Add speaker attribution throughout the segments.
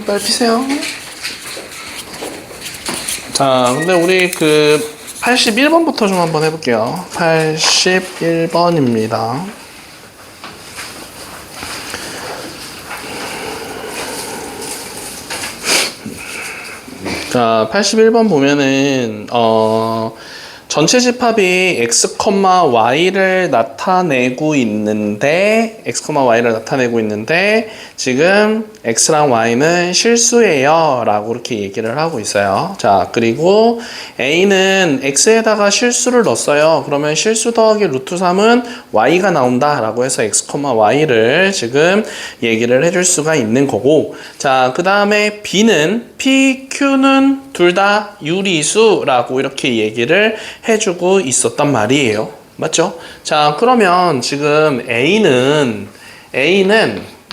Speaker 1: 빨리 피세요. 자, 근데 우리 81번부터 좀 한번 해볼게요. 81번입니다. 자, 81번 보면은, 전체 집합이 x, y를 나타내고 있는데, 지금 x랑 y는 실수예요 라고 이렇게 얘기를 하고 있어요. 자, 그리고 a는 x에다가 실수를 넣었어요. 그러면 실수 더하기 루트 3은 y가 나온다 라고 해서 x, y를 지금 얘기를 해줄 수가 있는 거고, 자, 그 다음에 b는 p, q는 둘 다 유리수라고 이렇게 얘기를 해주고 있었단 말이에요. 맞죠? 자, 그러면 지금 A는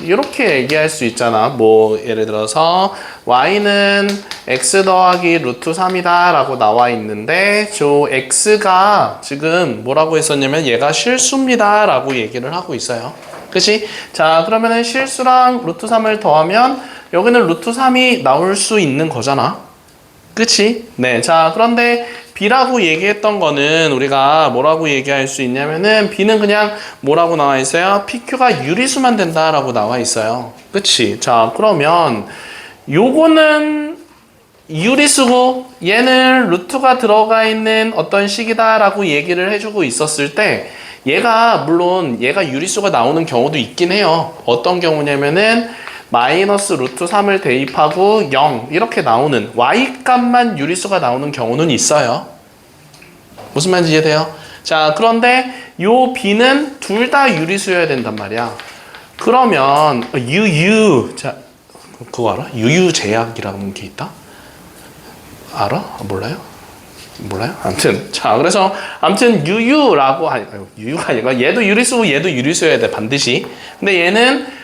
Speaker 1: 이렇게 얘기할 수 있잖아. 뭐 예를 들어서 Y는 X 더하기 루트 3이다 라고 나와 있는데 저 X가 지금 뭐라고 했었냐면 얘가 실수입니다 라고 얘기를 하고 있어요. 그치? 자, 그러면은 실수랑 루트 3을 더하면 여기는 루트 3이 나올 수 있는 거잖아. 그치? 네. 자, 그런데 B라고 얘기했던 거는 우리가 뭐라고 얘기할 수 있냐면은 B는 그냥 뭐라고 나와 있어요? PQ가 유리수만 된다라고 나와 있어요. 그치? 자, 그러면 요거는 유리수고 얘는 루트가 들어가 있는 어떤 식이다라고 얘기를 해주고 있었을 때 물론 얘가 유리수가 나오는 경우도 있긴 해요. 어떤 경우냐면은 마이너스 루트 3을 대입하고 0 이렇게 나오는 y값만 유리수가 나오는 경우는 있어요. 무슨 말인지 이해돼요? 자, 그런데 요 b는 둘 다 유리수여야 된단 말이야. 그러면 자, 그거 알아? 유유제약이라는 게 있다? 알아? 몰라요? 아무튼 자, 그래서 유유가 아니고 얘도 유리수여야 돼 반드시. 근데 얘는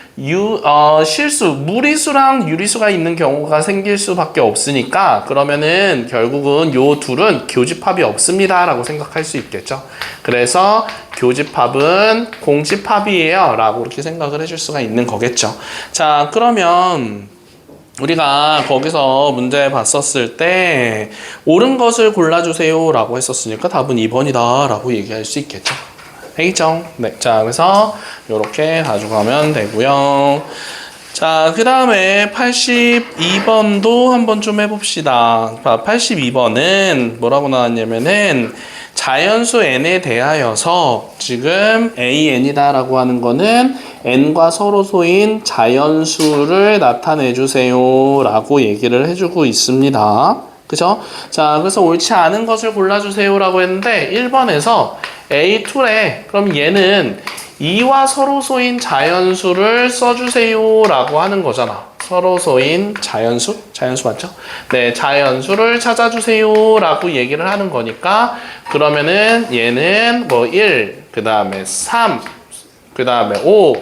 Speaker 1: 무리수랑 유리수가 있는 경우가 생길 수밖에 없으니까 그러면은 결국은 요 둘은 교집합이 없습니다 라고 생각할 수 있겠죠. 그래서 교집합은 공집합이에요 라고 이렇게 생각을 해줄 수가 있는 거겠죠. 자, 그러면 우리가 거기서 문제 봤었을 때 옳은 것을 골라주세요 라고 했었으니까 답은 2번이다 라고 얘기할 수 있겠죠. 알겠죠? 네. 자, 그래서 이렇게 가져가면 되고요. 자, 그 다음에 82번도 한번 좀 해봅시다. 82번은 뭐라고 나왔냐면은 자연수 n에 대하여서 지금 an이다 라고 하는 거는 n과 서로소인 자연수를 나타내 주세요 라고 얘기를 해주고 있습니다. 그죠? 자, 그래서 옳지 않은 것을 골라주세요 라고 했는데 1번에서 A2래. 그럼 얘는 2와 서로소인 자연수를 써주세요 라고 하는 거잖아. 서로소인 자연수? 자연수 맞죠? 네, 자연수를 찾아주세요 라고 얘기를 하는 거니까 그러면은 얘는 뭐 1, 그 다음에 3, 그 다음에 5,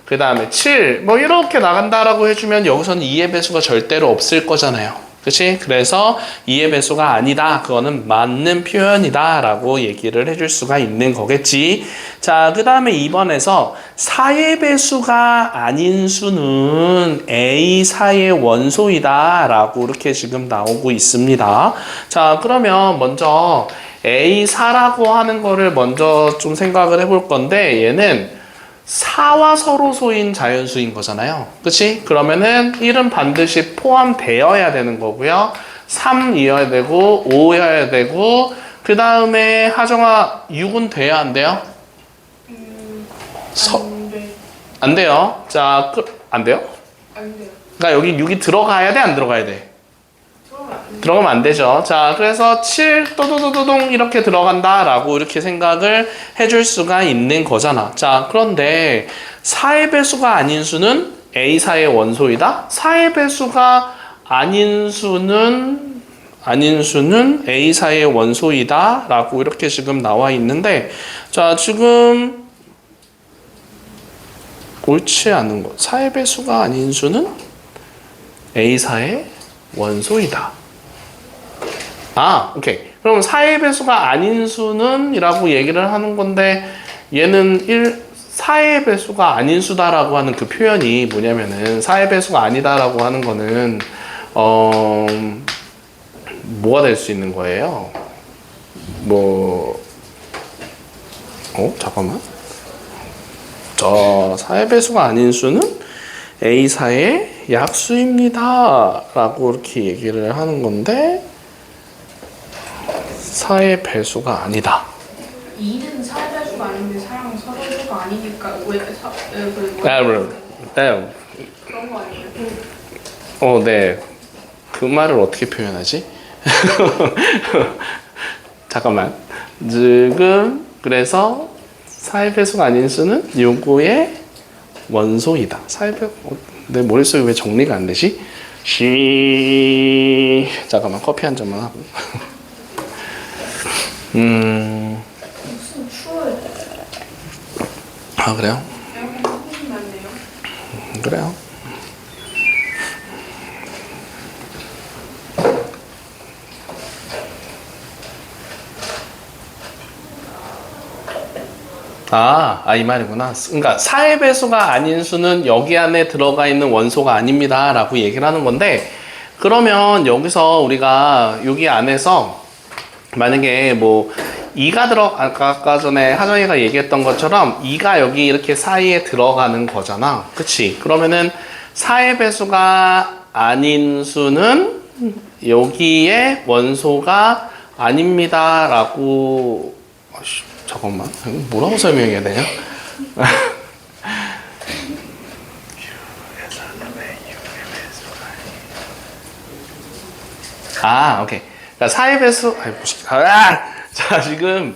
Speaker 1: 그 다음에 7, 뭐 이렇게 나간다라고 해주면 여기서는 2의 배수가 절대로 없을 거잖아요. 그치? 그래서 2의 배수가 아니다. 그거는 맞는 표현이다. 라고 얘기를 해줄 수가 있는 거겠지. 자, 그 다음에 2번에서 4의 배수가 아닌 수는 A4의 원소이다. 라고 이렇게 지금 나오고 있습니다. 자, 그러면 먼저 A4라고 하는 거를 먼저 좀 생각을 해볼 건데 얘는 4와 서로소인 자연수인 거잖아요. 그치? 그러면은 1은 반드시 포함되어야 되는 거고요. 3이어야 되고 5여야 되고 그 다음에 하정아 6은 돼야 안 돼요? 안 돼요. 자, 안 돼요?
Speaker 2: 안 돼요.
Speaker 1: 그러니까 여기 6이 들어가야 돼? 안 들어가야 돼? 들어가면 안 되죠. 자, 그래서 7 또도도도동 이렇게 들어간다 라고 이렇게 생각을 해줄 수가 있는 거잖아. 자, 그런데 4의 배수가 아닌 수는 A4의 원소이다. 4의 배수가 아닌 수는 A4의 원소이다 라고 이렇게 지금 나와 있는데, 자, 지금 옳지 않은 것. 4의 배수가 아닌 수는 A4의 원소이다. 오케이. 그럼 4의 배수가 아닌 수는 이라고 얘기를 하는 건데 얘는 4의 배수가 아닌 수다라고 하는 그 표현이 뭐냐면은 4의 배수가 아니다라고 하는 거는 뭐가 될 수 있는 거예요? 잠깐만. 4의 배수가 아닌 수는 A4의 약수입니다. 라고 이렇게 얘기를 하는 건데, 4의 배수가 아니다.
Speaker 2: 2는 4의 배수가 아닌데 4랑 4의 배수가 아니니까 왜 그런 거 아니에요?
Speaker 1: 네. 그 말을 어떻게 표현하지? 잠깐만. 지금 그래서 4의 배수가 아닌 수는 요거의 원소이다. 4의 배수, 내 머릿속에 왜 정리가 안 되지? 잠깐만, 커피 한 잔만 하고.
Speaker 2: 무슨 추워요?
Speaker 1: 아, 그래요?
Speaker 2: 에어컨 켜주시면 안 돼요?
Speaker 1: 그래요. 이 말이구나. 그러니까 4의 배수가 아닌 수는 여기 안에 들어가 있는 원소가 아닙니다. 라고 얘기를 하는 건데, 그러면 여기서 우리가 여기 안에서 만약에 2가 아까 전에 하정이가 얘기했던 것처럼 2가 여기 이렇게 사이에 들어가는 거잖아. 그치? 그러면은 4의 배수가 아닌 수는 여기에 원소가 아닙니다. 라고, 잠깐만. 뭐라고 설명해야 되냐? 오케이. 그러니까 4의 배수, 자, 지금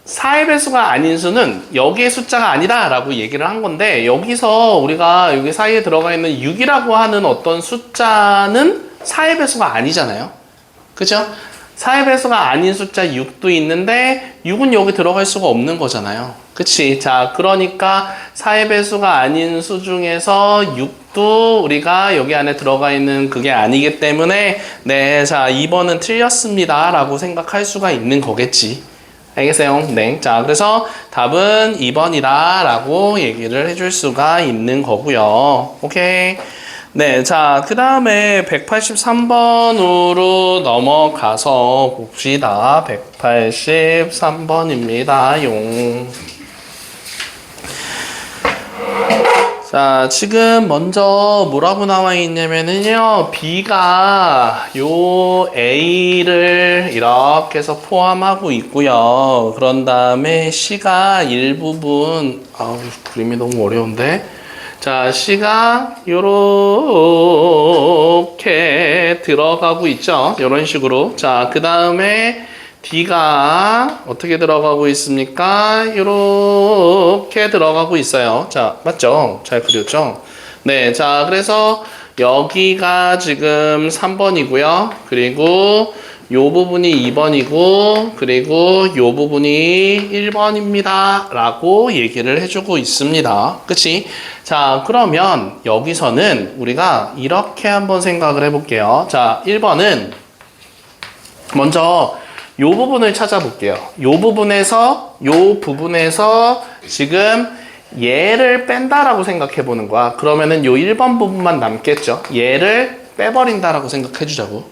Speaker 1: 4의 배수가 아닌 수는 여기의 숫자가 아니다 라고 얘기를 한 건데, 여기서 우리가 여기 사이에 들어가 있는 6이라고 하는 어떤 숫자는 4의 배수가 아니잖아요. 그죠? 4의 배수가 아닌 숫자 6도 있는데 6은 여기 들어갈 수가 없는 거잖아요. 그치? 자, 그러니까 4의 배수가 아닌 수 중에서 6도 우리가 여기 안에 들어가 있는 그게 아니기 때문에 네, 자, 2번은 틀렸습니다 라고 생각할 수가 있는 거겠지. 알겠어요? 네. 자, 그래서 답은 2번이다 라고 얘기를 해줄 수가 있는 거고요. 오케이. 네, 자, 그 다음에 183번으로 넘어가서 봅시다. 183번입니다. 자, 지금 먼저 뭐라고 나와 있냐면은요, B가 요 A를 이렇게 해서 포함하고 있고요. 그런 다음에 C가 일부분, 그림이 너무 어려운데. 자, C가 요렇게 들어가고 있죠. 요런 식으로. 자, 그 다음에 D가 어떻게 들어가고 있습니까? 요렇게 들어가고 있어요. 자, 맞죠? 잘 그렸죠? 네, 자, 그래서 여기가 지금 3번이고요. 그리고 요 부분이 2번이고, 그리고 요 부분이 1번입니다. 라고 얘기를 해주고 있습니다. 그치? 자, 그러면 여기서는 우리가 이렇게 한번 생각을 해볼게요. 자, 1번은 먼저 요 부분을 찾아볼게요. 요 부분에서 지금 얘를 뺀다라고 생각해 보는 거야. 그러면은 요 1번 부분만 남겠죠. 얘를 빼버린다라고 생각해 주자고.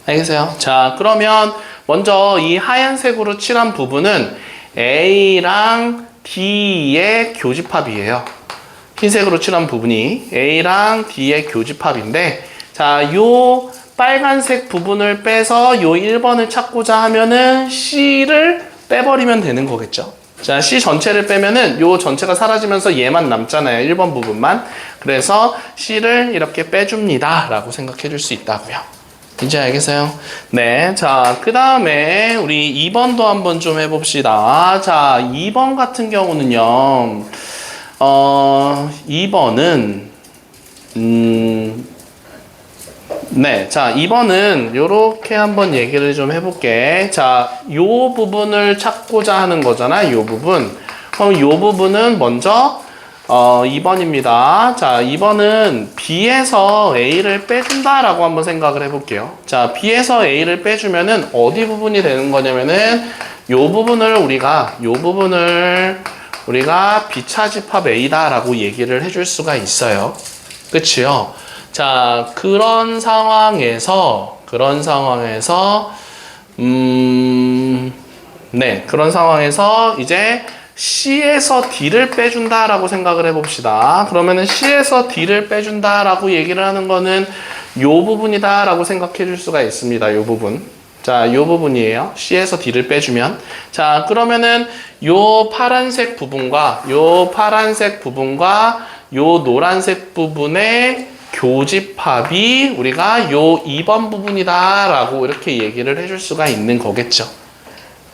Speaker 1: 알겠어요? 자, 그러면 먼저 이 하얀색으로 칠한 부분은 A랑 D의 교집합이에요. 흰색으로 칠한 부분이 A랑 D의 교집합인데, 자, 요 빨간색 부분을 빼서 요 1번을 찾고자 하면은 C를 빼버리면 되는 거겠죠. 자, C 전체를 빼면은 요 전체가 사라지면서 얘만 남잖아요. 1번 부분만. 그래서 C를 이렇게 빼줍니다. 라고 생각해 줄 수 있다고요. 이제 알겠어요? 네. 자, 그 다음에 우리 2번도 한번 좀 해봅시다. 자, 2번 같은 경우는요, 2번은, 네. 자, 2번은 요렇게 한번 얘기를 좀 해볼게. 자, 요 부분을 찾고자 하는 거잖아. 요 부분. 그럼 요 부분은 먼저 2번입니다. 자, 2번은 B에서 A를 빼준다라고 한번 생각을 해볼게요. 자, B에서 A를 빼주면은 어디 부분이 되는 거냐면은 요 부분을 우리가 요 부분을 우리가 비차집합 A다라고 얘기를 해줄 수가 있어요. 그치요? 자, 그런 상황에서 이제 C에서 D를 빼준다라고 생각을 해봅시다. 그러면은 C에서 D를 빼준다라고 얘기를 하는 거는 요 부분이다라고 생각해 줄 수가 있습니다. 요 부분. 자, 요 부분이에요. C에서 D를 빼주면. 자, 그러면은 요 파란색 부분과 요 노란색 부분의 교집합이 우리가 요 2번 부분이다라고 이렇게 얘기를 해줄 수가 있는 거겠죠.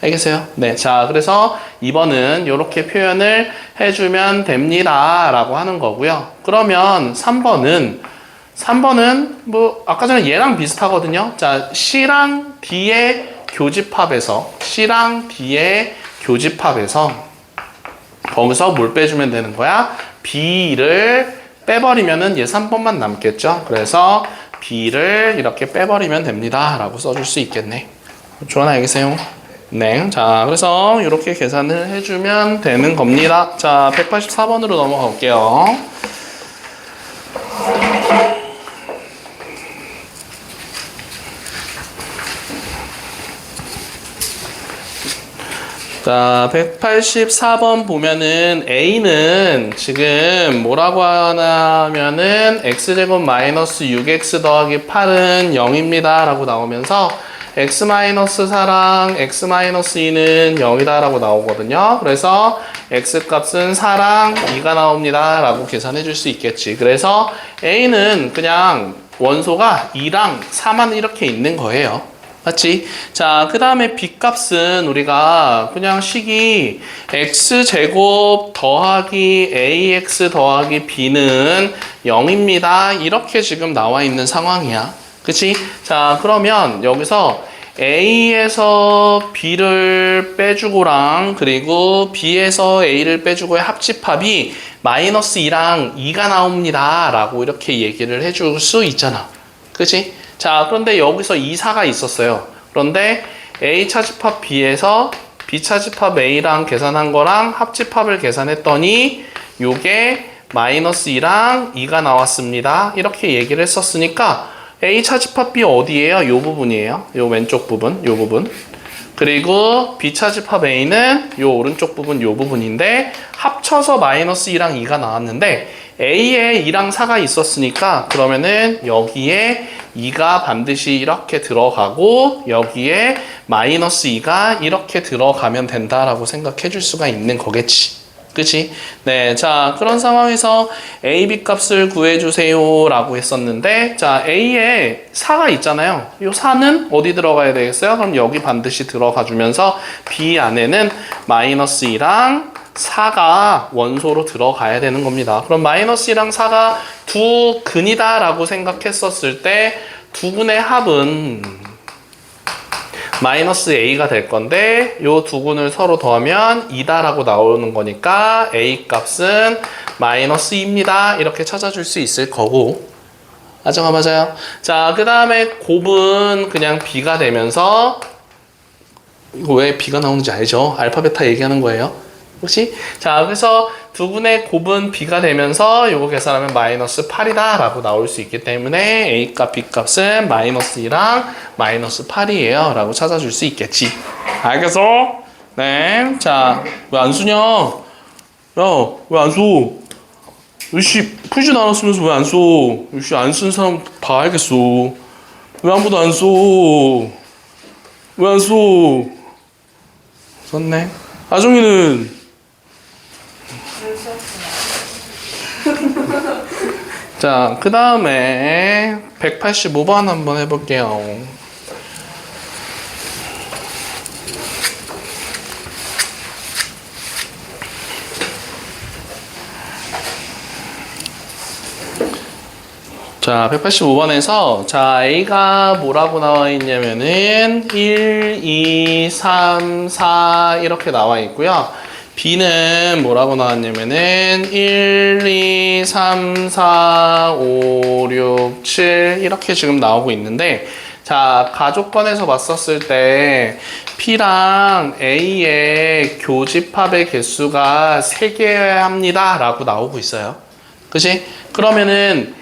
Speaker 1: 알겠어요? 네. 자, 그래서 2번은 이렇게 표현을 해주면 됩니다. 라고 하는 거고요. 그러면 3번은 뭐, 아까 전에 얘랑 비슷하거든요. 자, C랑 D의 교집합에서, 거기서 뭘 빼주면 되는 거야? B를 빼버리면은 얘 3번만 남겠죠? 그래서 B를 이렇게 빼버리면 됩니다. 라고 써줄 수 있겠네. 좋아나 알겠어요? 네. 자, 그래서 이렇게 계산을 해주면 되는 겁니다. 자, 184번으로 넘어가 볼게요. 자, 184번 보면은 A는 지금 뭐라고 하냐면은 x제곱 마이너스 6x 더하기 8은 0입니다 라고 나오면서 x-4랑 x-2는 0이다 라고 나오거든요. 그래서 x값은 4랑 2가 나옵니다 라고 계산해 줄 수 있겠지. 그래서 A는 그냥 원소가 2랑 4만 이렇게 있는 거예요. 맞지? 자, 그 다음에 B값은 우리가 그냥 식이 x제곱 더하기 ax 더하기 b는 0입니다. 이렇게 지금 나와 있는 상황이야. 그치? 자, 그러면 여기서 A에서 B를 빼주고랑 그리고 B에서 A를 빼주고의 합집합이 마이너스 2랑 2가 나옵니다. 라고 이렇게 얘기를 해줄 수 있잖아. 그치? 자, 그런데 여기서 2, 4가 있었어요. 그런데 A 차집합 B에서 B 차집합 A랑 계산한 거랑 합집합을 계산했더니 요게 마이너스 2랑 2가 나왔습니다. 이렇게 얘기를 했었으니까 A 차집합 B 어디예요? 요 부분이에요. 요 왼쪽 부분, 요 부분. 그리고 B 차집합 A는 요 오른쪽 부분, 요 부분인데 합쳐서 마이너스 2랑 2가 나왔는데 A에 2랑 4가 있었으니까 그러면은 여기에 2가 반드시 이렇게 들어가고 여기에 마이너스 2가 이렇게 들어가면 된다라고 생각해 줄 수가 있는 거겠지. 그치? 네, 자, 그런 상황에서 A, B 값을 구해주세요 라고 했었는데 자, A에 4가 있잖아요. 이 4는 어디 들어가야 되겠어요? 그럼 여기 반드시 들어가 주면서 B 안에는 마이너스 2랑 4가 원소로 들어가야 되는 겁니다. 그럼 마이너스 2랑 4가 두 근이다 라고 생각했었을 때 두 근의 합은 마이너스 A가 될 건데 요 두 근을 서로 더하면 2다 라고 나오는 거니까 A 값은 마이너스 2입니다. 이렇게 찾아줄 수 있을 거고. 맞아요. 자, 그 다음에 곱은 그냥 B가 되면서 이거 왜 B가 나오는지 알죠? 알파 베타 얘기하는 거예요. 혹시? 자, 그래서 두 분의 곱은 B가 되면서 요거 계산하면 마이너스 8이다 라고 나올 수 있기 때문에 A값, B값은 마이너스 2랑 마이너스 8이에요 라고 찾아줄 수 있겠지. 알겠어? 네. 자, 왜 안 쓰냐? 야, 왜 안 써? 으씨, 풀지도 않았으면서 왜 안 써? 으씨, 안 쓴 사람 다 알겠어. 왜 아무도 안 써? 왜 안 써? 썼네. 아정이는 자, 그 다음에 185번 한번 해볼게요. 자, 185번에서 자, A가 뭐라고 나와 있냐면은 1, 2, 3, 4 이렇게 나와 있고요. B는 뭐라고 나왔냐면은 1, 2, 3, 4, 5, 6, 7 이렇게 지금 나오고 있는데 자, 가족권에서 봤었을 때 P랑 A의 교집합의 개수가 3개여야 합니다 라고 나오고 있어요. 그치? 그러면은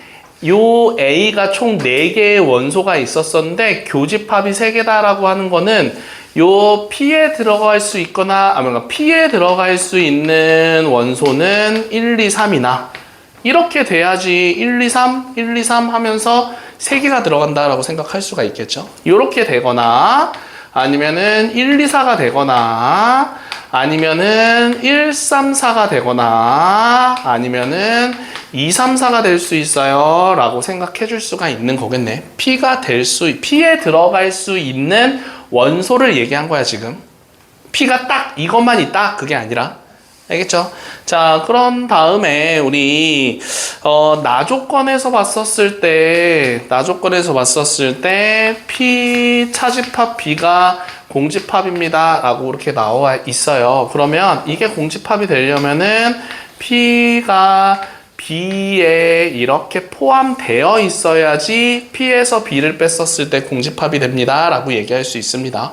Speaker 1: 요 A가 총 4개의 원소가 있었었는데 교집합이 3개다라고 하는 거는 요 P에 들어갈 수 있거나 P에 들어갈 수 있는 원소는 1, 2, 3이나 이렇게 돼야지 1, 2, 3, 1, 2, 3 하면서 3개가 들어간다라고 생각할 수가 있겠죠. 이렇게 되거나 아니면은 1, 2, 4가 되거나 아니면은 1, 3, 4가 되거나 아니면은 2, 3, 4가 될 수 있어요 라고 생각해 줄 수가 있는 거겠네. P에 들어갈 수 있는 원소를 얘기한 거야 지금. P가 딱 이것만 있다 그게 아니라. 알겠죠? 자, 그런 다음에 우리 나조건에서 봤었을 때 P 차집합 B가 공집합입니다 라고 이렇게 나와 있어요. 그러면 이게 공집합이 되려면은 P가 B에 이렇게 포함되어 있어야지 P에서 B를 뺐었을 때 공집합이 됩니다 라고 얘기할 수 있습니다.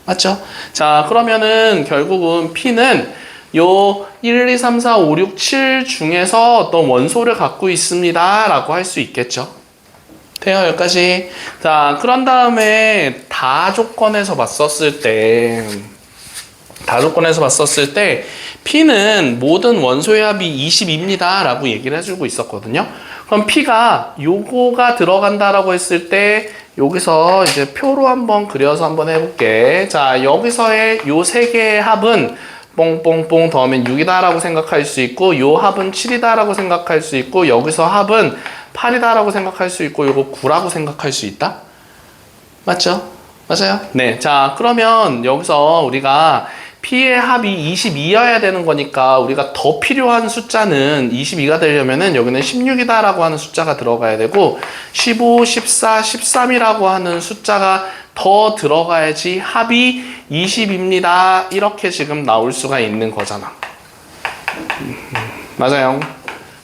Speaker 1: 맞죠? 자, 그러면은 결국은 P는 요 1, 2, 3, 4, 5, 6, 7 중에서 어떤 원소를 갖고 있습니다 라고 할 수 있겠죠. 돼요, 여기까지. 자, 그런 다음에 다조건에서 봤었을 때 P는 모든 원소의 합이 20입니다 라고 얘기를 해주고 있었거든요. 그럼 P가 요거가 들어간다라고 했을 때 여기서 이제 표로 한번 그려서 한번 해볼게. 자, 여기서의 요 3개의 합은 뽕뽕뽕 더하면 6이다 라고 생각할 수 있고 요 합은 7이다 라고 생각할 수 있고 여기서 합은 8이다 라고 생각할 수 있고 요거 9라고 생각할 수 있다? 맞죠? 맞아요? 네. 자, 그러면 여기서 우리가 P의 합이 22여야 되는 거니까 우리가 더 필요한 숫자는 22가 되려면은 여기는 16이다 라고 하는 숫자가 들어가야 되고 15, 14, 13이라고 하는 숫자가 더 들어가야지 합이 20입니다. 이렇게 지금 나올 수가 있는 거잖아. 맞아요.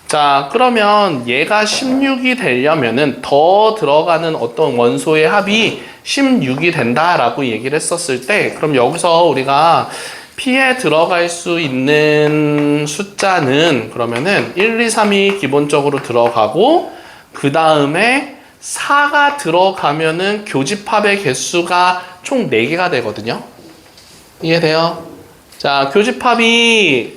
Speaker 1: 자, 그러면 얘가 16이 되려면은 더 들어가는 어떤 원소의 합이 16이 된다라고 얘기를 했었을 때, 그럼 여기서 우리가 P에 들어갈 수 있는 숫자는 그러면은 1, 2, 3이 기본적으로 들어가고, 그 다음에 4가 들어가면은 교집합의 개수가 총 4개가 되거든요. 이해돼요? 자, 교집합의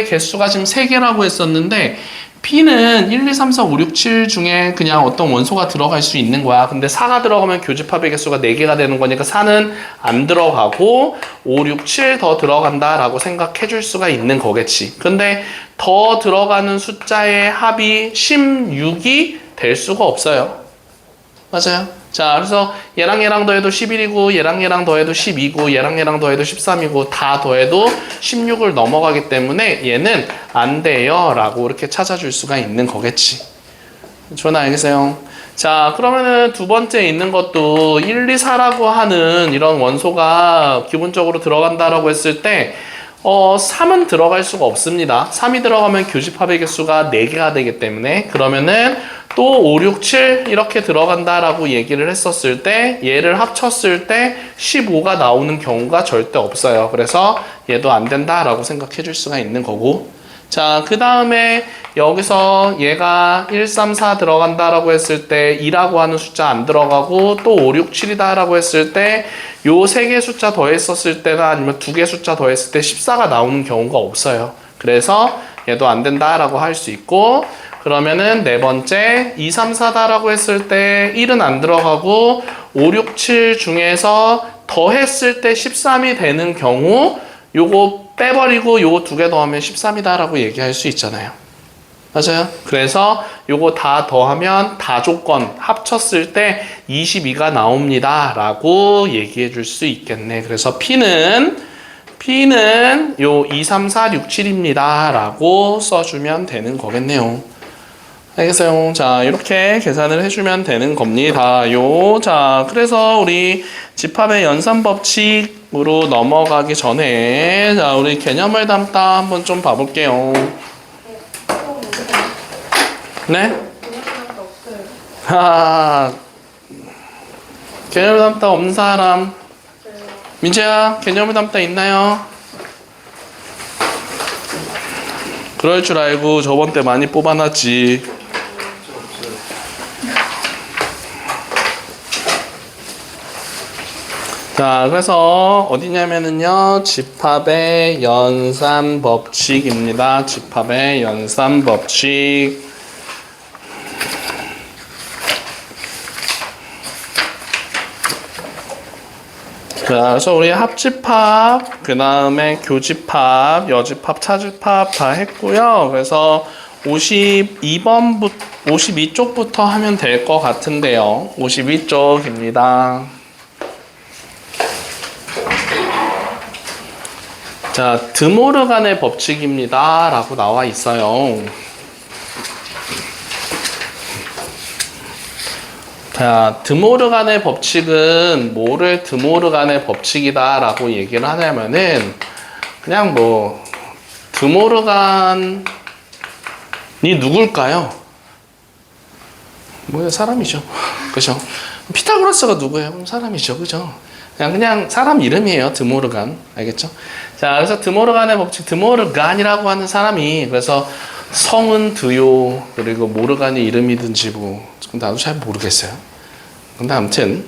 Speaker 1: 개수가 지금 3개라고 했었는데 P는 1, 2, 3, 4, 5, 6, 7 중에 그냥 어떤 원소가 들어갈 수 있는 거야. 근데 4가 들어가면 교집합의 개수가 4개가 되는 거니까 4는 안 들어가고 5, 6, 7 더 들어간다 라고 생각해 줄 수가 있는 거겠지. 근데 더 들어가는 숫자의 합이 16이 될 수가 없어요. 맞아요. 자, 그래서 얘랑 더해도 11이고 얘랑 더해도 12고 얘랑 더해도 13이고 다 더해도 16을 넘어가기 때문에 얘는 안 돼요 라고 이렇게 찾아줄 수가 있는 거겠지. 좋나 알겠어요? 자, 그러면은 두 번째 있는 것도 1, 2, 4라고 하는 이런 원소가 기본적으로 들어간다라고 했을 때 3은 들어갈 수가 없습니다. 3이 들어가면 교집합의 개수가 4개가 되기 때문에 그러면은 또 5, 6, 7 이렇게 들어간다라고 얘기를 했었을 때 얘를 합쳤을 때 15가 나오는 경우가 절대 없어요. 그래서 얘도 안 된다라고 생각해 줄 수가 있는 거고, 자, 그 다음에 여기서 얘가 1, 3, 4 들어간다라고 했을 때 2라고 하는 숫자 안 들어가고 또 5, 6, 7이다라고 했을 때 요 3개 숫자 더했었을 때나 아니면 2개 숫자 더했을 때 14가 나오는 경우가 없어요. 그래서 얘도 안 된다라고 할 수 있고, 그러면은 네 번째 2, 3, 4다라고 했을 때 1은 안 들어가고 5, 6, 7 중에서 더했을 때 13이 되는 경우 요거 빼버리고 요거 2개 더하면 13이다 라고 얘기할 수 있잖아요. 맞아요? 그래서 요거 다 더하면 다조건 합쳤을 때 22가 나옵니다 라고 얘기해 줄 수 있겠네. 그래서 P는 요 2, 3, 4, 6, 7입니다 라고 써주면 되는 거겠네요. 알겠어요? 자, 이렇게 계산을 해주면 되는 겁니다. 자, 그래서 우리 집합의 연산 법칙으로 넘어가기 전에, 자, 우리 개념을 담다 한번 좀 봐볼게요. 네? 개념을 담다 없는 사람. 민재야, 개념을 담다 있나요? 그럴 줄 알고 저번 때 많이 뽑아놨지. 자, 그래서 어디냐면은요, 집합의 연산 법칙입니다. 집합의 연산 법칙. 자, 그래서 우리 합집합, 그 다음에 교집합, 여집합, 차집합 다 했고요. 그래서 52쪽부터 하면 될 것 같은데요. 52쪽입니다. 자, 드모르간의 법칙입니다. 라고 나와 있어요. 자, 드모르간의 법칙은 뭐를 드모르간의 법칙이다 라고 얘기를 하냐면은 그냥 뭐 드모르간이 누굴까요? 뭐 사람이죠. 그죠? 피타고라스가 누구예요? 사람이죠. 그죠? 그냥 사람 이름이에요. 드모르간. 알겠죠? 자, 그래서 드모르간의 법칙, 드모르간이라고 하는 사람이, 그래서 성은 드요, 그리고 모르간이 이름이든지 뭐, 나도 잘 모르겠어요. 근데 아무튼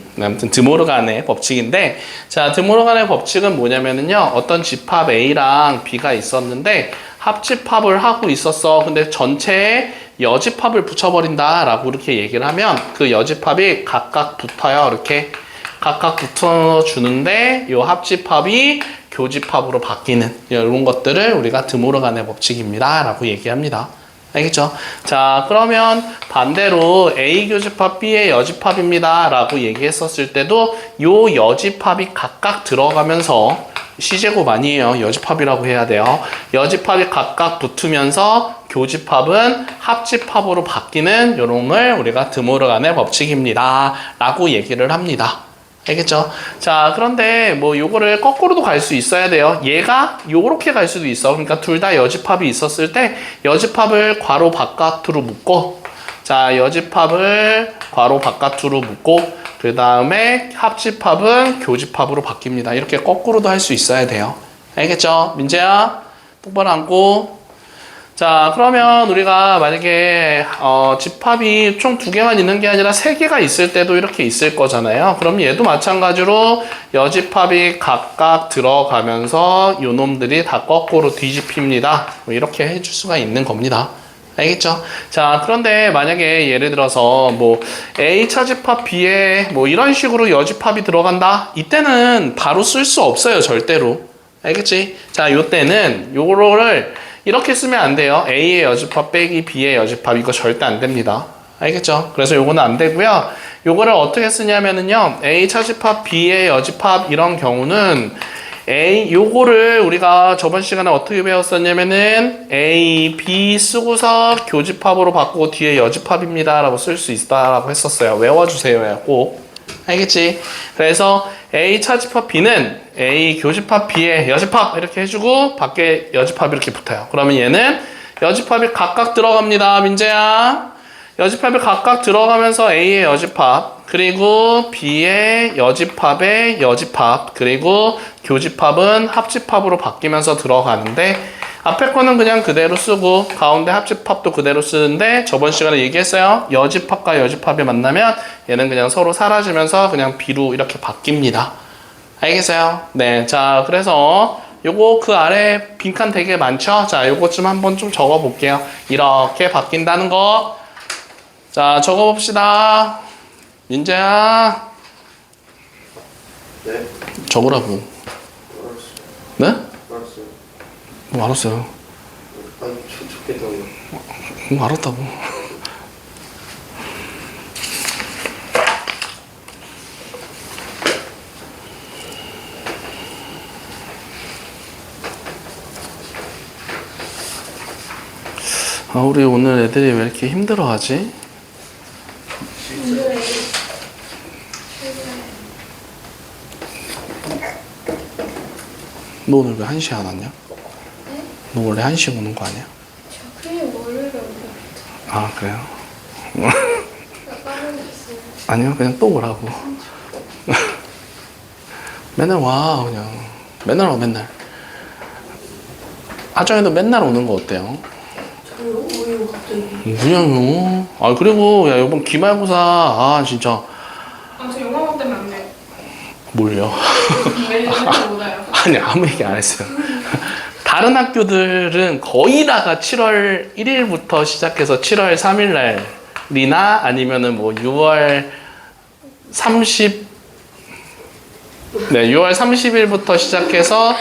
Speaker 1: 드모르간의 법칙인데, 자, 드모르간의 법칙은 뭐냐면은요, 어떤 집합 A랑 B가 있었는데, 합집합을 하고 있었어. 근데 전체에 여집합을 붙여버린다 라고 이렇게 얘기를 하면, 그 여집합이 각각 붙어요. 이렇게 각각 붙어주는데, 요 합집합이 교집합으로 바뀌는 이런 것들을 우리가 드모르간의 법칙입니다 라고 얘기합니다. 알겠죠? 자, 그러면 반대로 A 교집합 B의 여집합입니다 라고 얘기했었을 때도 요 여집합이 각각 들어가면서 C제곱 아니에요. 여집합이라고 해야 돼요. 여집합이 각각 붙으면서 교집합은 합집합으로 바뀌는 요런 걸 우리가 드모르간의 법칙입니다 라고 얘기를 합니다. 알겠죠? 자, 그런데 뭐 요거를 거꾸로도 갈 수 있어야 돼요. 얘가 요렇게 갈 수도 있어. 그러니까 둘 다 여집합이 있었을 때 여집합을 괄호 바깥으로 묶고, 자, 여집합을 괄호 바깥으로 묶고, 그 다음에 합집합은 교집합으로 바뀝니다. 이렇게 거꾸로도 할 수 있어야 돼요. 알겠죠? 민재야, 똑바로 앉고. 자, 그러면 우리가 만약에 집합이 총 2개만 있는 게 아니라 3개가 있을 때도 이렇게 있을 거잖아요. 그럼 얘도 마찬가지로 여집합이 각각 들어가면서 요놈들이 다 거꾸로 뒤집힙니다. 뭐 이렇게 해줄 수가 있는 겁니다. 알겠죠? 자, 그런데 만약에 예를 들어서 뭐 A 차집합 B에 뭐 이런 식으로 여집합이 들어간다? 이때는 바로 쓸 수 없어요. 절대로. 알겠지? 자, 요때는 요거를 이렇게 쓰면 안 돼요. A의 여집합 빼기 B의 여집합, 이거 절대 안 됩니다. 알겠죠? 그래서 요거는 안 되고요. 요거를 어떻게 쓰냐면은요, A 차집합 B의 여집합 이런 경우는 요거를 우리가 저번 시간에 어떻게 배웠었냐면은 A, B 쓰고서 교집합으로 바꾸고 뒤에 여집합입니다 라고 쓸 수 있다라고 했었어요. 외워주세요. 꼭. 알겠지? 그래서 A 차집합 B는 A 교집합 B의 여집합 이렇게 해주고 밖에 여집합이 이렇게 붙어요. 그러면 얘는 여집합이 각각 들어갑니다. 민재야. 여집합이 각각 들어가면서 A의 여집합, 그리고 B의 여집합의 여집합, 그리고 교집합은 합집합으로 바뀌면서 들어가는데, 앞에 거는 그냥 그대로 쓰고 가운데 합집합도 그대로 쓰는데, 저번 시간에 얘기했어요. 여집합과 여집합이 만나면 얘는 그냥 서로 사라지면서 그냥 B로 이렇게 바뀝니다. 알겠어요? 네, 자, 그래서 요거 그 아래 빈칸 되게 많죠? 자, 요거 좀 한번 좀 적어 볼게요. 이렇게 바뀐다는 거. 자, 적어 봅시다. 민재야.
Speaker 3: 네.
Speaker 1: 적으라고.
Speaker 3: 알았어요.
Speaker 1: 네?
Speaker 3: 알았어요.
Speaker 1: 뭐 알았어요.
Speaker 3: 아니, 좋겠다고요.
Speaker 1: 뭐 알았다고. 아, 우리 오늘 애들이 왜 이렇게 힘들어하지? 너 오늘 왜 1시에 안 왔냐?
Speaker 2: 네?
Speaker 1: 너 원래 1시에 오는 거 아니야?
Speaker 2: 저 그냥 월요일에 오고
Speaker 1: 아, 그래요?
Speaker 2: 까먹었어요.
Speaker 1: 아니요, 그냥 또 오라고. 맨날 와 그냥 맨날 와 맨날. 하정이도 맨날 오는 거 어때요?
Speaker 2: 저요? 왜요 갑자기?
Speaker 1: 그냥요. 아 그리고 야 이번 기말고사 아 진짜
Speaker 2: 저 영화관 때문에 안 돼요.
Speaker 1: 뭘요?
Speaker 2: 매일 맨날 못 와요.
Speaker 1: 아니 아무 얘기 안 했어요. 다른 학교들은 거의 다가 7월 1일부터 시작해서 7월 3일 날이나 아니면은 뭐 6월 30 네, 6월 30일부터 시작해서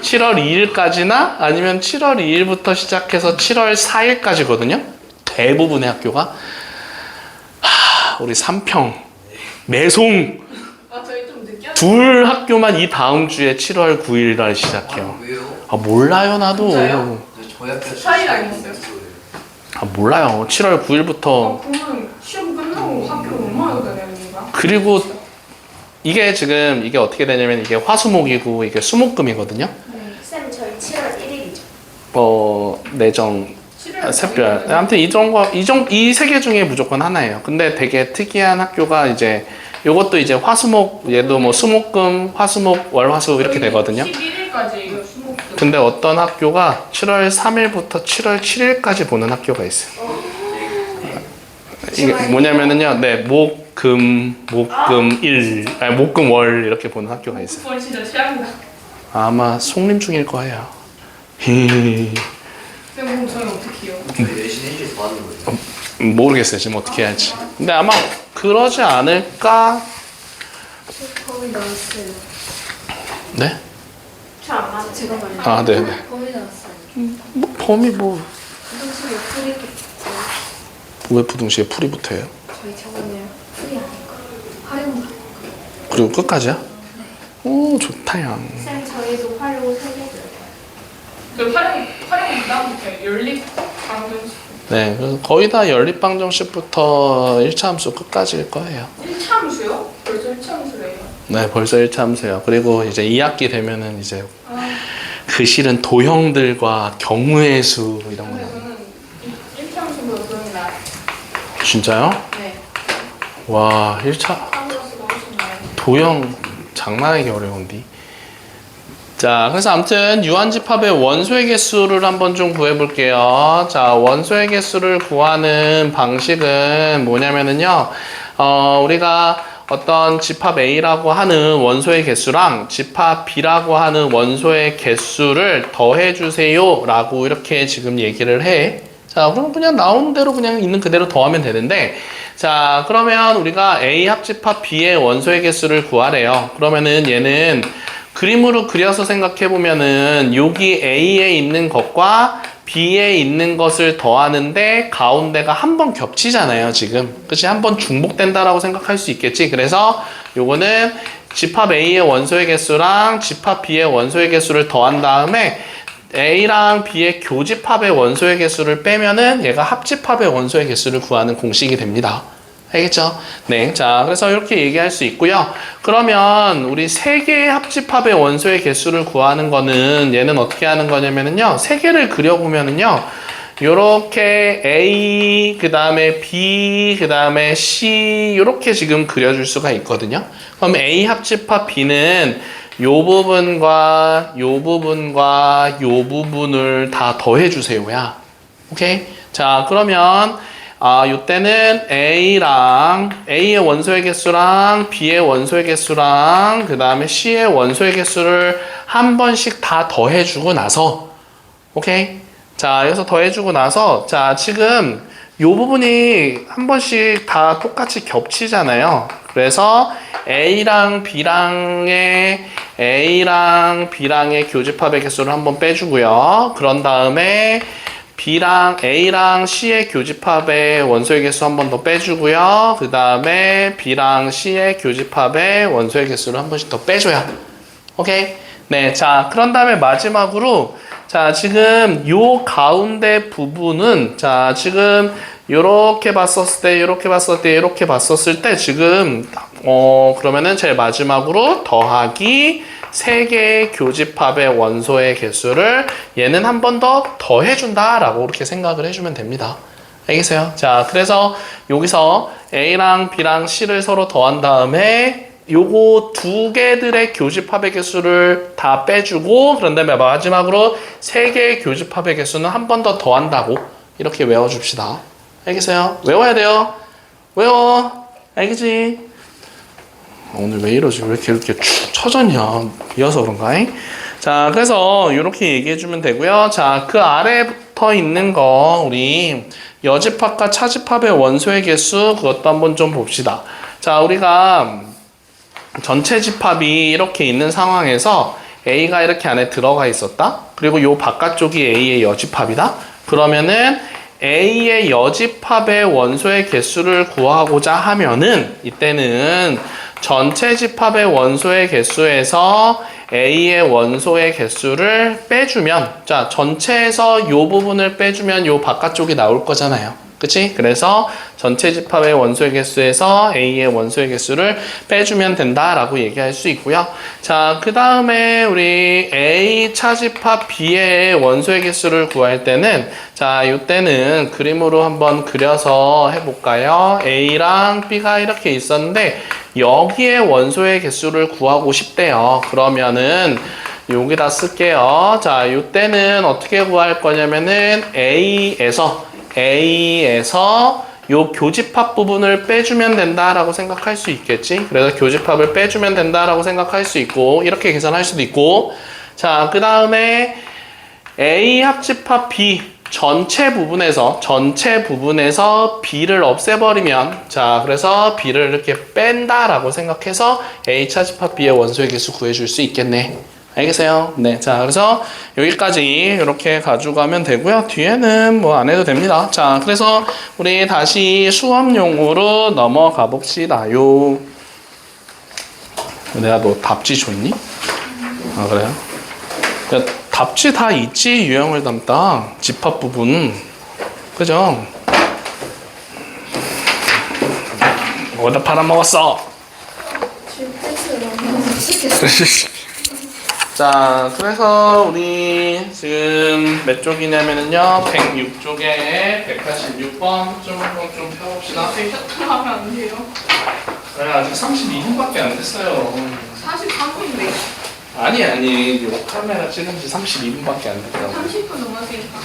Speaker 1: 7월 2일까지나 아니면 7월 2일부터 시작해서 7월 4일까지거든요. 대부분의 학교가 우리 삼평, 매송
Speaker 2: 저희 좀 늦게
Speaker 1: 둘 학교만 이 다음 주에 7월 9일 날 시작해요.
Speaker 3: 왜요?
Speaker 1: 아 몰라요 나도.
Speaker 2: 진짜요?
Speaker 3: 저희 학교
Speaker 2: 차이가 아니었어요?
Speaker 1: 아 몰라요. 7월 9일부터
Speaker 2: 그러면 시험 끝나고 학교를 얼마나 다녀야 됩니까?
Speaker 1: 그리고 이게 지금 이게 어떻게 되냐면 이게 화수목이고 이게 수목금이거든요.
Speaker 4: 쌤 저희 7월 1일이죠.
Speaker 1: 내정
Speaker 2: 7월
Speaker 1: 샛별 아무튼 이 세 개 중에 무조건 하나예요. 근데 되게 특이한 학교가 이제 요것도 이제 화수목 얘도 뭐 수목금 화수목 월화수 이렇게 되거든요.
Speaker 2: 11일까지 수목금.
Speaker 1: 근데 어떤 학교가 7월 3일부터 7월 7일까지 보는 학교가 있어요. 이게 뭐냐면은요, 네, 목금 월 이렇게 보는 학교가 있어요.
Speaker 2: 그건 진짜 최악이다.
Speaker 1: 아마 속림 중일 거예요. 히히히.
Speaker 2: 근데 그럼 저희 어떻게 해요?
Speaker 3: 저희 내신 일주일 더 하는 거예요.
Speaker 1: 모르겠어요, 지금 어떻게 할지. 근데 아마 그러지 않을까?
Speaker 4: 범위 나왔어요.
Speaker 1: 네?
Speaker 4: 잘안 맞아. 제가 말해요.
Speaker 1: 아, 네네.
Speaker 4: 범위 나왔어요.
Speaker 1: 뭐, 범위 뭐,
Speaker 4: 무등식에 풀이
Speaker 1: 왜 부등식에 풀이 붙어요?
Speaker 4: 저희 저번에 풀이 아니고 활용.
Speaker 1: 그리고 끝까지야? 오, 좋다요.
Speaker 4: 쌤 저희도 활용 3개 들어요.
Speaker 2: 그 활용 부담부터 연립 방정식.
Speaker 1: 네, 그래서 거의 다 연립방정식부터 1차 함수 끝까지일 거예요.
Speaker 2: 1차 함수요? 벌써 1차 함수래요.
Speaker 1: 네, 벌써 1차 함수예요. 그리고 이제 2학기 되면은 이제
Speaker 2: 아,
Speaker 1: 그 실은 도형들과 경우의 수 이런
Speaker 2: 근데
Speaker 1: 거.
Speaker 2: 저는 1차 함수보다 그런 게 나아요.
Speaker 1: 진짜요?
Speaker 2: 네.
Speaker 1: 와, 1차
Speaker 2: 함수가 훨씬 나아요.
Speaker 1: 도형 장난하기 어려운데. 자, 그래서 아무튼 유한집합의 원소의 개수를 한번 좀 구해볼게요. 자, 원소의 개수를 구하는 방식은 뭐냐면은요, 우리가 어떤 집합 A라고 하는 원소의 개수랑 집합 B라고 하는 원소의 개수를 더해주세요 라고 이렇게 지금 얘기를 해. 자, 그럼 그냥 나오는 대로 그냥 있는 그대로 더하면 되는데, 자, 그러면 우리가 A 합집합 B의 원소의 개수를 구하래요. 그러면은 얘는 그림으로 그려서 생각해보면은 여기 A에 있는 것과 B에 있는 것을 더하는데 가운데가 한 번 겹치잖아요, 지금. 그치? 한 번 중복된다라고 생각할 수 있겠지? 그래서 요거는 집합 A의 원소의 개수랑 집합 B의 원소의 개수를 더한 다음에 A랑 B의 교집합의 원소의 개수를 빼면은 얘가 합집합의 원소의 개수를 구하는 공식이 됩니다. 알겠죠? 네. 자, 그래서 이렇게 얘기할 수 있고요. 그러면 우리 세 개의 합집합의 원소의 개수를 구하는 거는 얘는 어떻게 하는 거냐면은요. 세 개를 그려보면은요. 요렇게 A, 그 다음에 B, 그 다음에 C 요렇게 지금 그려줄 수가 있거든요. 그럼 A 합집합 B는 요 부분과 요 부분과 요 부분을 다 더해주세요야. 오케이? 자, 그러면 요때는 A의 원소의 개수랑 B의 원소의 개수랑 그 다음에 C의 원소의 개수를 한 번씩 다 더해주고 나서 오케이? 자, 여기서 더해주고 나서 자, 지금 요 부분이 한 번씩 다 똑같이 겹치잖아요. 그래서 A랑 B랑의 교집합의 개수를 한번 빼주고요. 그런 다음에 A랑 C의 교집합의 원소의 개수 한 번 더 빼주고요. 그 다음에 B랑 C의 교집합의 원소의 개수를 한 번씩 더 빼줘요. 오케이? 네, 자, 그런 다음에 마지막으로 자, 지금 요 가운데 부분은 자, 지금 요렇게 봤었을 때, 요렇게 봤었을 때, 요렇게 봤었을 때 지금 그러면은 제일 마지막으로 더하기 3개의 교집합의 원소의 개수를 얘는 한 번 더 더해준다 라고 이렇게 생각을 해주면 됩니다. 알겠어요? 자, 그래서 여기서 A랑 B랑 C를 서로 더한 다음에 요거 두 개들의 교집합의 개수를 다 빼주고 그런 다음에 마지막으로 세 개의 교집합의 개수는 한 번 더 더한다고 이렇게 외워줍시다. 알겠어요? 외워야 돼요. 외워. 알겠지? 오늘 왜 이러지? 왜 이렇게 축 처졌냐? 비어서 그런가? 자, 그래서 이렇게 얘기해주면 되고요. 자, 그 아래에 붙어 있는 거 우리 여집합과 차집합의 원소의 개수 그것도 한번 좀 봅시다. 자, 우리가 전체 집합이 이렇게 있는 상황에서 A가 이렇게 안에 들어가 있었다. 그리고 요 바깥쪽이 A의 여집합이다. 그러면은 A의 여집합의 원소의 개수를 구하고자 하면은 이때는 전체 집합의 원소의 개수에서 A의 원소의 개수를 빼주면 자 전체에서 요 부분을 빼주면 요 바깥쪽이 나올 거잖아요. 그치? 그래서 전체 집합의 원소의 개수에서 A의 원소의 개수를 빼주면 된다라고 얘기할 수 있고요. 자, 그 다음에 우리 A 차집합 B의 원소의 개수를 구할 때는 자, 이때는 그림으로 한번 그려서 해볼까요? A랑 B가 이렇게 있었는데 여기에 원소의 개수를 구하고 싶대요. 그러면은 여기다 쓸게요. 자, 이때는 어떻게 구할 거냐면은 A에서 요 교집합 부분을 빼주면 된다라고 생각할 수 있겠지. 그래서 교집합을 빼주면 된다라고 생각할 수 있고 이렇게 계산할 수도 있고 자, 그 다음에 A 합집합 B 전체 부분에서 B를 없애버리면 자, 그래서 B를 이렇게 뺀다라고 생각해서 A 차집합 B의 원소의 개수 구해줄 수 있겠네. 알겠어요? 네. 자, 그래서 여기까지 이렇게 가져가면 되고요. 뒤에는 뭐 안 해도 됩니다. 자, 그래서 우리 다시 수업용으로 넘어가 봅시다요. 내가 너 답지 줬니? 아, 그래요? 야, 답지 다 있지, 유형을 담다. 집합 부분. 그죠? 어디다 팔아먹었어?
Speaker 4: 지금 펜슬을 너무 쓰겠어.
Speaker 1: 자, 그래서 우리 지금 몇 쪽이냐면은요, 106쪽에 186번 좀 펴봅시다.
Speaker 2: 데이터 하면 안 돼요.
Speaker 1: 그래, 아직 32분밖에 안 됐어요.
Speaker 2: 43분인데
Speaker 1: 아니, 요 카메라 찍은 지 32분밖에 안 됐다고.
Speaker 2: 30분 넘었으니까.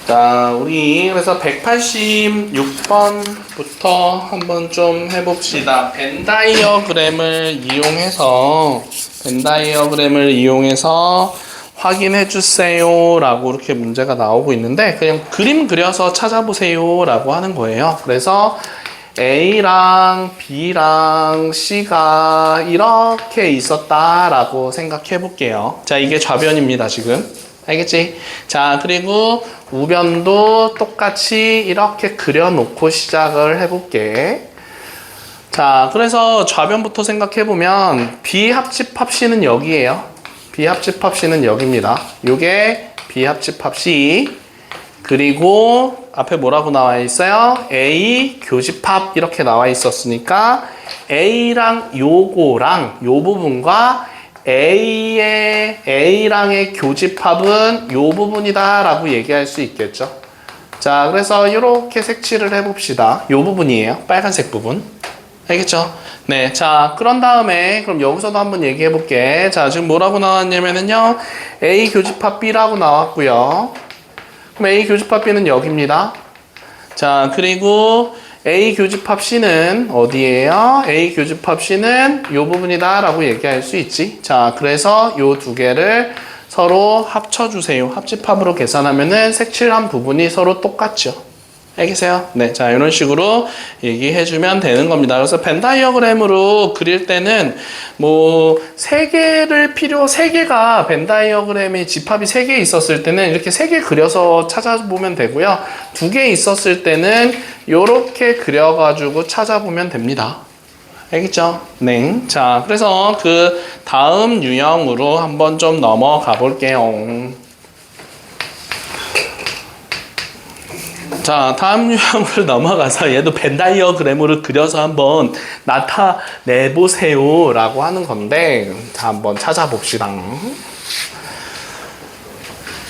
Speaker 1: 자, 우리 그래서 186번부터 한번 좀 해봅시다. 벤 다이어그램을 이용해서 확인해 주세요 라고 이렇게 문제가 나오고 있는데 그냥 그림 그려서 찾아보세요 라고 하는 거예요. 그래서 A랑 B랑 C가 이렇게 있었다라고 생각해 볼게요. 자, 이게 좌변입니다, 지금. 알겠지? 자, 그리고 우변도 똑같이 이렇게 그려놓고 시작을 해볼게. 자, 그래서 좌변부터 생각해보면 B합집합 C는 여기에요. B합집합 C는 여기입니다. 요게 B합집합 C. 그리고 앞에 뭐라고 나와 있어요? A 교집합 이렇게 나와 있었으니까 A랑 요거랑 요 부분과 A랑의 교집합은 요 부분이다 라고 얘기할 수 있겠죠. 자, 그래서 이렇게 색칠을 해봅시다. 요 부분이에요. 빨간색 부분. 알겠죠? 네. 자, 그런 다음에 그럼 여기서도 한번 얘기해 볼게. 자, 지금 뭐라고 나왔냐면은요. A 교집합 B라고 나왔고요. 그럼 A 교집합 B는 여기입니다. 자, 그리고 A 교집합 C는 어디예요? A 교집합 C는 이 부분이다 라고 얘기할 수 있지. 자, 그래서 이 두 개를 서로 합쳐주세요. 합집합으로 계산하면은 색칠한 부분이 서로 똑같죠. 알겠어요? 네, 자, 이런 식으로 얘기해주면 되는 겁니다. 그래서 벤 다이어그램으로 그릴 때는 세 개가 벤 다이어그램의 집합이 3개 있었을 때는 이렇게 3개 그려서 찾아보면 되고요. 2개 있었을 때는 이렇게 그려가지고 찾아보면 됩니다. 알겠죠? 네. 자, 그래서 그 다음 유형으로 한번 좀 넘어가 볼게요. 자, 다음 유형으로 넘어가서 얘도 벤 다이어그램으로 그려서 한번 나타내보세요 라고 하는 건데 자, 한번 찾아봅시다.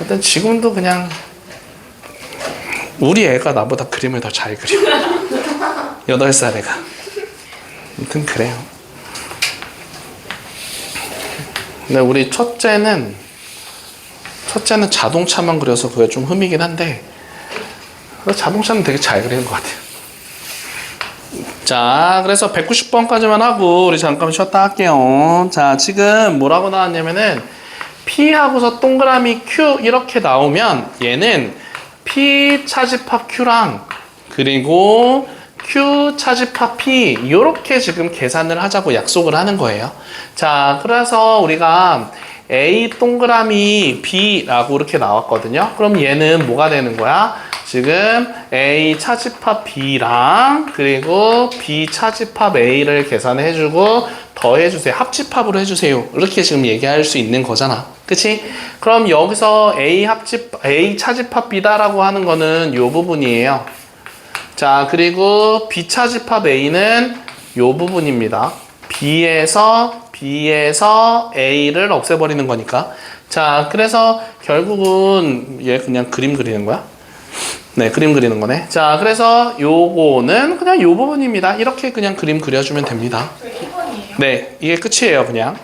Speaker 1: 일단 지금도 그냥 우리 애가 나보다 그림을 더 잘 그려. 8살 애가. 아무튼 그래요. 근데 우리 첫째는 자동차만 그려서 그게 좀 흠이긴 한데 자동차는 되게 잘 그리는 것 같아요. 자, 그래서 190번까지만 하고 우리 잠깐 쉬었다 할게요. 자, 지금 뭐라고 나왔냐면은 P하고서 동그라미 Q 이렇게 나오면 얘는 P 차집합 Q랑 그리고 Q 차집합 P 이렇게 지금 계산을 하자고 약속을 하는 거예요. 자, 그래서 우리가 A 동그라미 B라고 이렇게 나왔거든요. 그럼 얘는 뭐가 되는 거야? 지금 A 차집합 B랑 그리고 B 차집합 A를 계산해주고 더해주세요. 합집합으로 해주세요. 이렇게 지금 얘기할 수 있는 거잖아. 그치? 그럼 여기서 A 차집합 B다라고 하는 거는 요 부분이에요. 자, 그리고 B 차집합 A는 요 부분입니다. B에서 A를 없애버리는 거니까. 자, 그래서 결국은 얘 그냥 그림 그리는 거야? 네, 그림 그리는 거네. 자, 그래서 요거는 그냥 요 부분입니다. 이렇게 그냥 그림 그려주면 됩니다.
Speaker 2: 1번이에요.
Speaker 1: 네, 이게 끝이에요, 그냥.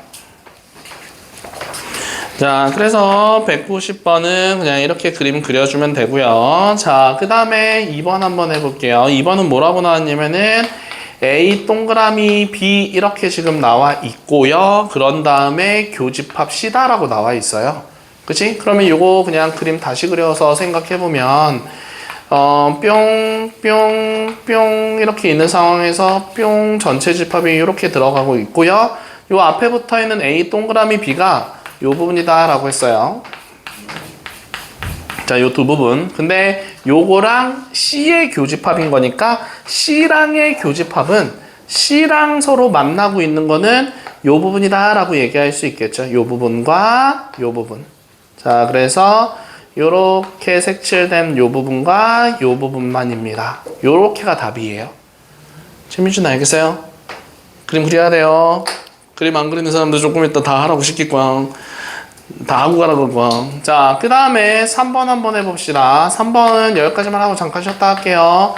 Speaker 1: 자, 그래서 190번은 그냥 이렇게 그림 그려주면 되고요. 자, 그 다음에 2번 한번 해볼게요. 2번은 뭐라고 나왔냐면은 A 동그라미 B 이렇게 지금 나와 있고요. 그런 다음에 교집합 C다라고 나와 있어요. 그치? 그러면 요거 그냥 그림 다시 그려서 생각해보면 뿅, 뿅, 뿅 이렇게 있는 상황에서 뿅 전체 집합이 이렇게 들어가고 있고요. 요 앞에 붙어있는 A 동그라미 B가 요 부분이다 라고 했어요. 자, 요 두 부분. 근데 요거랑 C의 교집합인 거니까 C랑의 교집합은 C랑 서로 만나고 있는 거는 요 부분이다 라고 얘기할 수 있겠죠. 요 부분과 요 부분. 자, 그래서 요렇게 색칠된 요 부분과 요 부분만입니다. 요렇게가 답이에요. 재민준 알겠어요? 그림 그려야 돼요. 그림 안 그리는 사람들 조금 이따 다 하라고 시킬 거야. 다 하고 가라고 그럴 거야. 자, 그 다음에 3번 한번 해봅시다. 3번은 여기까지만 하고 잠깐 쉬었다 할게요.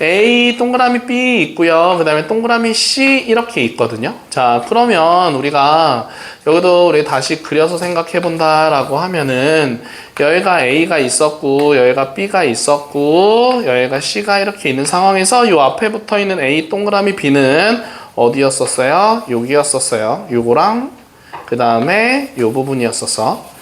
Speaker 1: A 동그라미 B 있고요. 그 다음에 동그라미 C 이렇게 있거든요. 자, 그러면 우리가 여기도 우리 다시 그려서 생각해 본다라고 하면은 여기가 A가 있었고 여기가 B가 있었고 여기가 C가 이렇게 있는 상황에서 요 앞에 붙어 있는 A 동그라미 B는 어디였었어요? 여기였었어요. 요거랑 그 다음에 요 부분이었었어.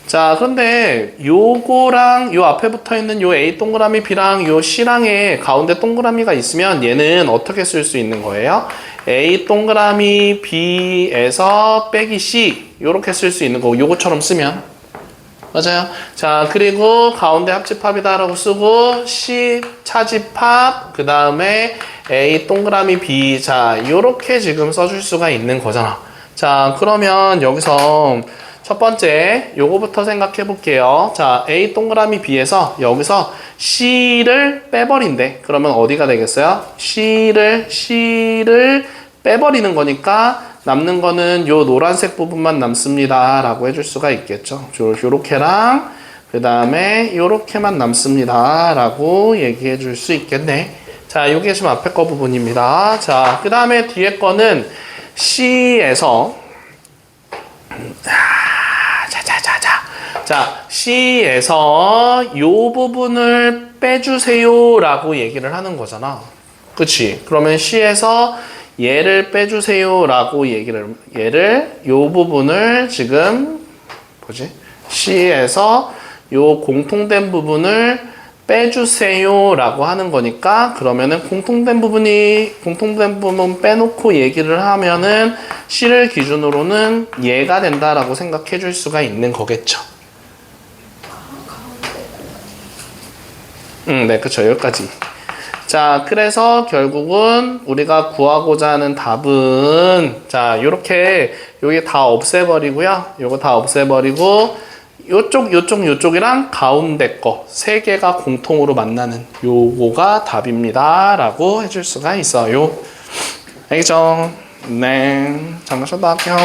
Speaker 1: 자, 그런데 요거랑 요 앞에 붙어 있는 요 A 동그라미 B랑 요 C랑의 가운데 동그라미가 있으면 얘는 어떻게 쓸 수 있는 거예요? A 동그라미 B에서 빼기 C 요렇게 쓸 수 있는 거고 요거처럼 쓰면 맞아요. 자, 그리고 가운데 합집합이다 라고 쓰고 C 차집합 그 다음에 A 동그라미 B 자 요렇게 지금 써줄 수가 있는 거잖아. 자, 그러면 여기서 첫 번째 요거부터 생각해 볼게요. 자, A 동그라미 B에서 여기서 C를 빼버린대. 그러면 어디가 되겠어요? C를 빼버리는 거니까 남는 거는 요 노란색 부분만 남습니다 라고 해줄 수가 있겠죠. 요렇게랑 그 다음에 요렇게만 남습니다 라고 얘기해 줄 수 있겠네. 자, 요게 지금 앞에 거 부분입니다. 자, 그 다음에 뒤에 거는 C에서 자, C에서 요 부분을 빼주세요 라고 얘기를 하는 거잖아. 그치? 그러면 C에서 얘를 빼주세요 라고 얘를 요 부분을 지금 C에서 요 공통된 부분을 빼주세요 라고 하는 거니까 그러면은 공통된 부분 빼놓고 얘기를 하면은 C를 기준으로는 얘가 된다라고 생각해 줄 수가 있는 거겠죠. 네, 그쵸. 여기까지. 자, 그래서 결국은 우리가 구하고자 하는 답은 자, 요렇게 여기 다 없애버리고요. 요거 다 없애버리고 요쪽이랑 가운데 거 세 개가 공통으로 만나는 요거가 답입니다 라고 해줄 수가 있어요. 알겠죠? 네, 잠깐 쉬었다 할게요.